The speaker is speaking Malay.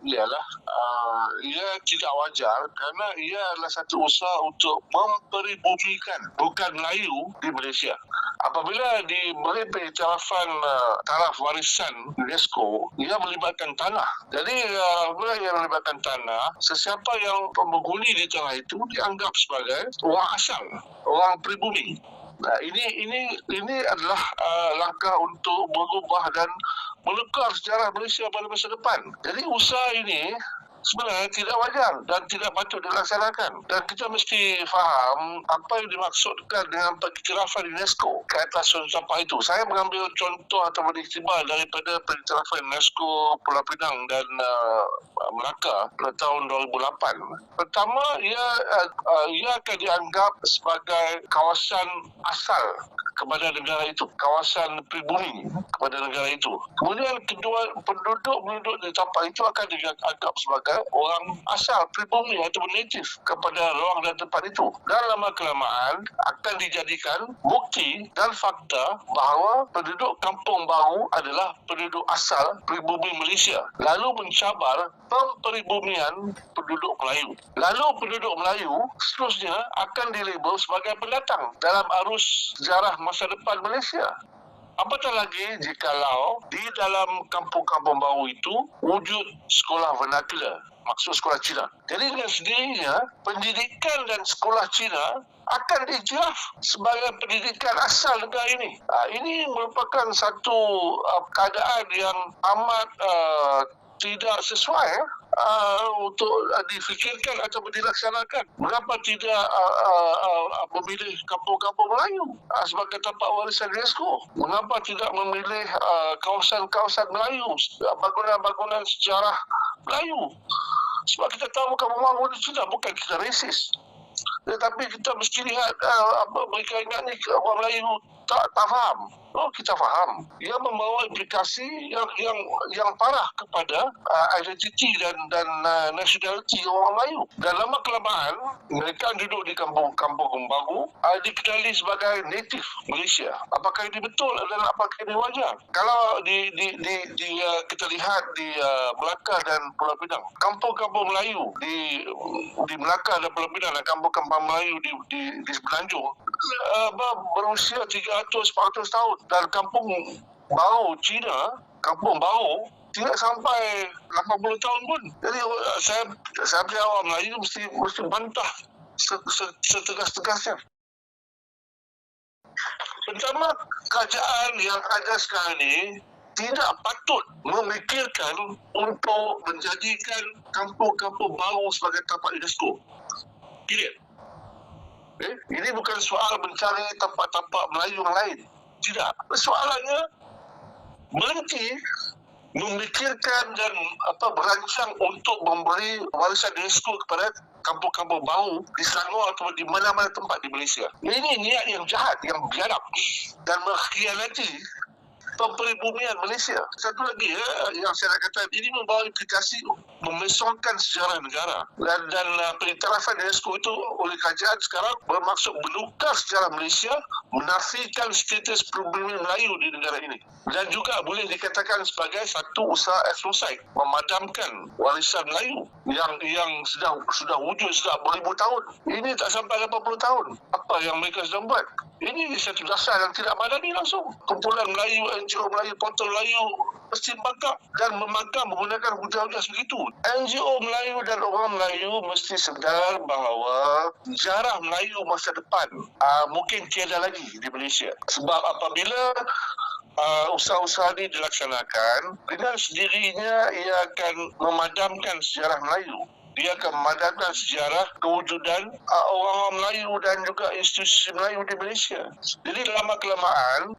ialah ia tidak wajar kerana ia adalah satu usaha untuk memperbumikan bukan Melayu di Malaysia. Apabila diberi pengiktirafan taraf warisan UNESCO, ia melibatkan tanah. Jadi apabila ia melibatkan tanah, sesiapa yang menghuni di tanah itu dianggap sebagai orang asal, orang pribumi. Nah, ini adalah langkah untuk mengubah dan menukar sejarah Malaysia pada masa depan. Jadi usaha ini sebenarnya tidak wajar dan tidak patut dilaksanakan. Dan kita mesti faham apa yang dimaksudkan dengan pengiktirafan UNESCO ke atas Sungai Tapah itu. Saya mengambil contoh atau beriktibar daripada pengiktirafan UNESCO Pulau Pinang dan Melaka pada tahun 2008. Pertama, ia akan dianggap sebagai kawasan asal kepada negara itu, kawasan pribumi kepada negara itu. Kemudian kedua, penduduk di Tapah itu akan dianggap sebagai orang asal pribumi atau native kepada ruang dan tempat itu. Dan lama kelamaan akan dijadikan bukti dan fakta bahawa penduduk Kampung Baru adalah penduduk asal pribumi Malaysia. Lalu mencabar pempribumian penduduk Melayu. Lalu penduduk Melayu seterusnya akan dilabel sebagai pendatang dalam arus sejarah masa depan Malaysia. Apatah lagi jikalau di dalam kampung-kampung baru itu wujud sekolah vernacular, maksud sekolah Cina. Jadi dengan sendirinya pendidikan dan sekolah Cina akan diiktiraf sebagai pendidikan asal negara ini. Ini merupakan satu keadaan yang amat tidak sesuai untuk difikirkan atau dilaksanakan. Mengapa tidak memilih kampung-kampung Melayu sebagai tempat warisan UNESCO? Mengapa tidak memilih kawasan-kawasan Melayu, bangunan-bangunan sejarah Melayu? Sebab kita tahu kampung Melayu di China bukan kita resis. Tetapi kita mesti lihat mereka ingat ni orang Melayu tak faham. Oh, kita faham. Ia membawa implikasi yang parah kepada identiti dan nationality orang Melayu. Dan lama kelamaan mereka duduk di kampung-kampung baru dikenali sebagai native Malaysia. Apakah ini betul dan apakah ini wajar? Kalau kita lihat di Melaka dan Pulau Pinang, kampung-kampung Melayu di Melaka dan Pulau Pinang dan kampung-kampung Melayu di Semenanjung berusia 300-400 tahun. Dan kampung baru Cina, kampung baru tidak sampai 80 tahun pun. Jadi saya punya orang Melayu mesti bantah setegas-tegasnya. Pertama, kerajaan yang ada sekarang ini tidak patut memikirkan untuk menjadikan kampung-kampung baru sebagai tempat UNESCO. Period. Ini bukan soal mencari tempat-tempat Melayu yang lain. Tidak. Soalannya berhenti memikirkan dan berancang untuk memberi warisan UNESCO kepada kampung-kampung baru di Selangor atau di mana-mana tempat di Malaysia. Ini niat yang jahat, yang biadab dan mengkhianati pempribumian Malaysia. Satu lagi yang saya nak kata, ini membawa implikasi memesongkan sejarah negara dan pengiktirafan UNESCO itu oleh kerajaan sekarang bermaksud menukar sejarah Malaysia, menafikan status pribumi Melayu di negara ini, dan juga boleh dikatakan sebagai satu usaha etnosid memadamkan warisan Melayu yang sudah wujud sudah beribu tahun. Ini tak sampai 80 tahun. Apa yang mereka sedang buat? Ini satu dasar yang tidak madani langsung. Kumpulan Melayu, NGO Melayu, Portal Melayu mesti bangkang dan memangkang menggunakan hujah-hujah sebegitu. NGO Melayu dan orang Melayu mesti sedar bahawa sejarah Melayu masa depan mungkin tiada lagi di Malaysia. Sebab apabila usaha-usaha ini dilaksanakan, dengan sendirinya ia akan memadamkan sejarah Melayu. Dia akan memadamkan sejarah kewujudan orang-orang Melayu dan juga institusi Melayu di Malaysia. Jadi lama kelamaan